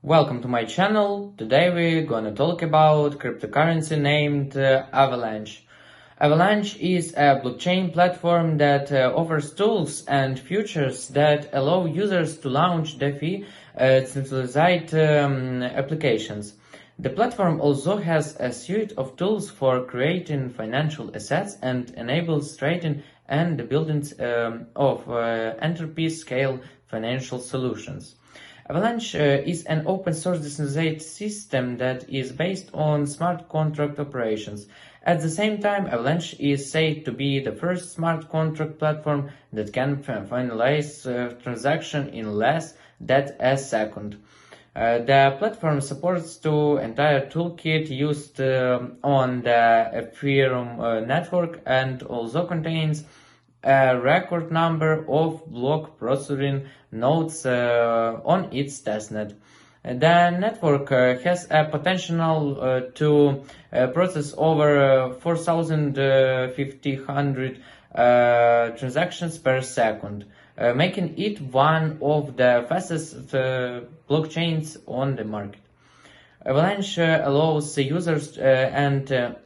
Welcome to my channel. Today we're gonna talk about cryptocurrency named Avalanche. Avalanche is a blockchain platform that offers tools and features that allow users to launch DeFi centralized applications. The platform also has a suite of tools for creating financial assets and enables trading and the building of enterprise-scale financial solutions. Avalanche is an open-source decentralized system that is based on smart contract operations. At the same time, Avalanche is said to be the first smart contract platform that can finalize transaction in less than a second. The platform supports the entire toolkit used on the Ethereum network and also contains a record number of block processing nodes on its testnet. The network has a potential to process over 4,500 transactions per second, making it one of the fastest blockchains on the market. Avalanche allows users and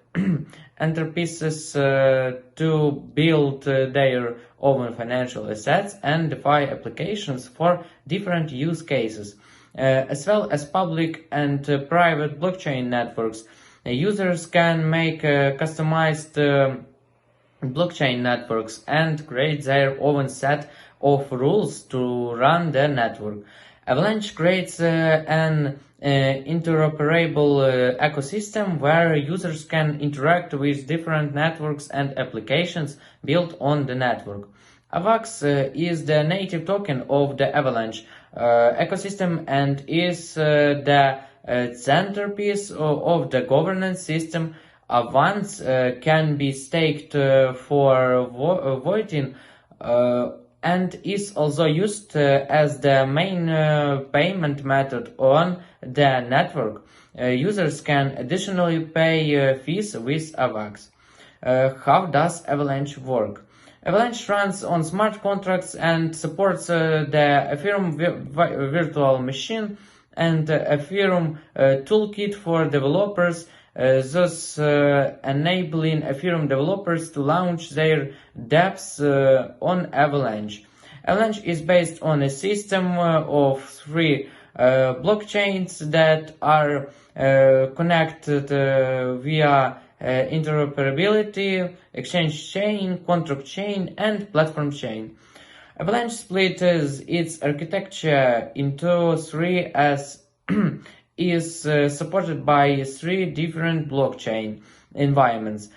enterprises to build their own financial assets and DeFi applications for different use cases, as well as public and private blockchain networks. Users can make customized blockchain networks and create their own set of rules to run the network. Avalanche creates an interoperable ecosystem where users can interact with different networks and applications built on the network. AVAX is the native token of the Avalanche ecosystem and is the centerpiece of the governance system. Funds can be staked for voting and is also used as the main payment method on the network. Users can additionally pay fees with AVAX. How does Avalanche work? Avalanche runs on smart contracts and supports the Ethereum virtual machine and Ethereum toolkit for developers, thus enabling Ethereum developers to launch their dApps on Avalanche. Avalanche is based on a system of three blockchains that are connected via interoperability, exchange chain, contract chain, and platform chain. Avalanche splits its architecture into three as is supported by three different blockchain environments,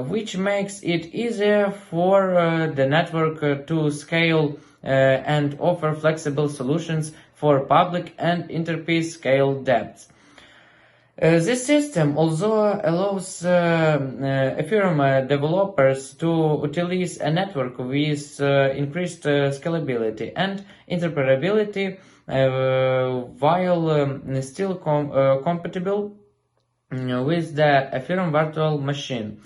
which makes it easier for the network to scale and offer flexible solutions for public and enterprise scale dApps. This system also allows Ethereum developers to utilize a network with increased scalability and interoperability while still compatible with the Ethereum virtual machine.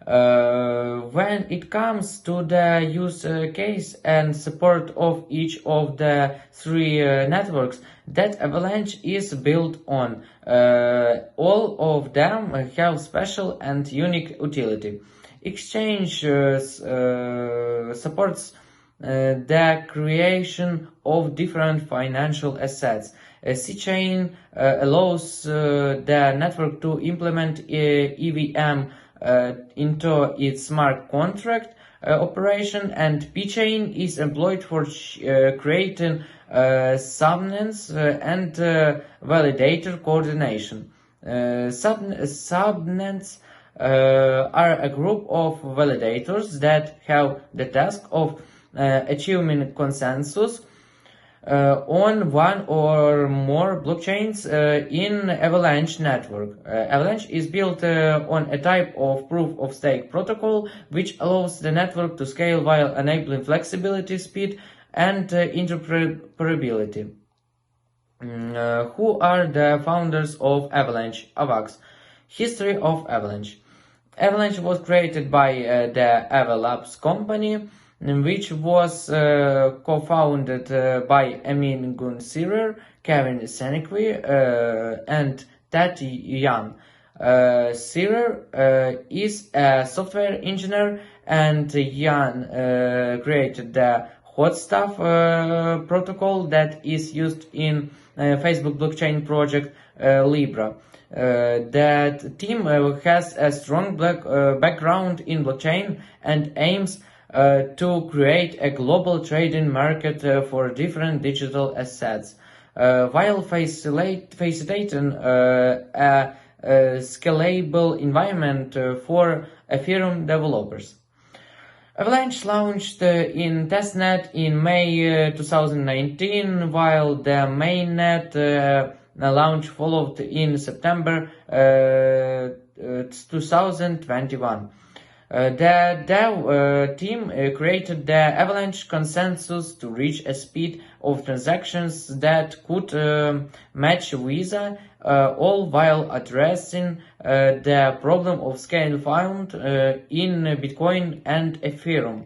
When it comes to the use case and support of each of the three networks that Avalanche is built on, all of them have special and unique utility. Exchange supports the creation of different financial assets. C-chain allows the network to implement EVM into its smart contract operation, and P-chain is employed for creating subnets and validator coordination. Subnets are a group of validators that have the task of achieving consensus on one or more blockchains in Avalanche network. Avalanche is built on a type of proof-of-stake protocol which allows the network to scale while enabling flexibility, speed, and interoperability. Who are the founders of Avalanche? AVAX. History of Avalanche. Avalanche was created by the Avalanche company which was co-founded by Emin Gunsirer, Kevin Senequi, and Tati Yan. Sirer is a software engineer, and Yan created the hot stuff protocol that is used in Facebook blockchain project Libra. That team has a strong background in blockchain and aims to create a global trading market for different digital assets, while facilitating a scalable environment for Ethereum developers. Avalanche launched in testnet in May 2019, while the mainnet launch followed in September 2021. The dev team created the Avalanche consensus to reach a speed of transactions that could match Visa, all while addressing the problem of scale found in Bitcoin and Ethereum.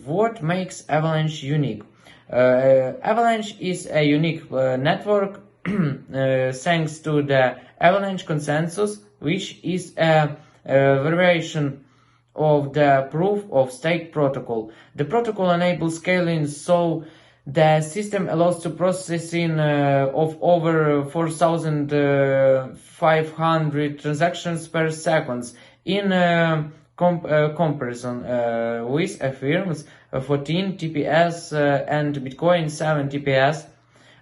What makes Avalanche unique? Avalanche is a unique network thanks to the Avalanche consensus, which is a variation of the proof of stake protocol. The protocol enables scaling, so the system allows the processing of over 4,500 transactions per second in comparison with Ethereum's 14 TPS and Bitcoin 7 TPS.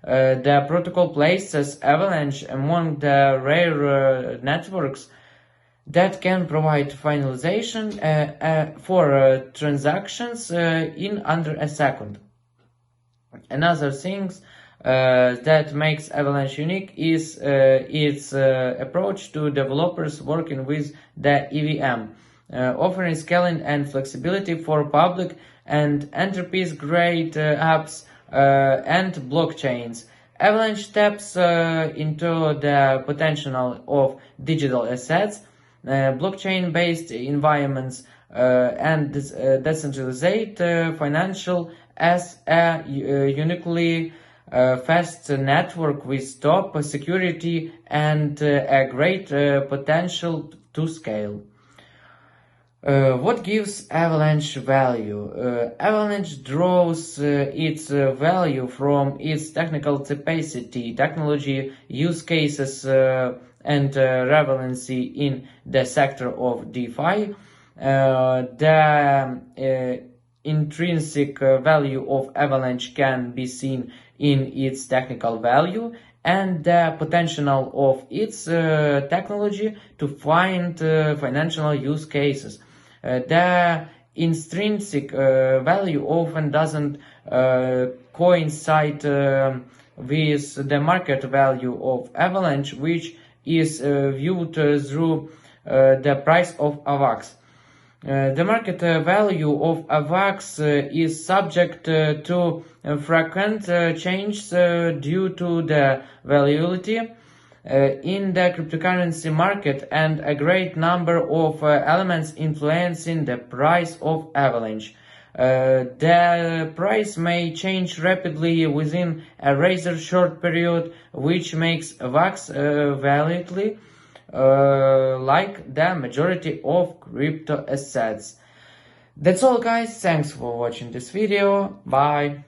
The protocol places Avalanche among the rare networks that can provide finalization for transactions in under a second. Another thing that makes Avalanche unique is its approach to developers working with the EVM, offering scaling and flexibility for public and enterprise-grade apps and blockchains. Avalanche taps into the potential of digital assets, blockchain-based environments, and decentralized financial as a uniquely fast network with top security and a great potential to scale. What gives Avalanche value? Avalanche draws its value from its technical capacity, technology, use cases, and relevancy in the sector of DeFi. The intrinsic value of Avalanche can be seen in its technical value and the potential of its technology to find financial use cases. The intrinsic value often doesn't coincide with the market value of Avalanche, which is viewed through the price of AVAX. The market value of AVAX is subject to frequent changes due to the volatility in the cryptocurrency market and a great number of elements influencing the price of Avalanche. The price may change rapidly within a rather short period, which makes AVAX volatile, like the majority of crypto assets. That's all, guys. Thanks for watching this video. Bye.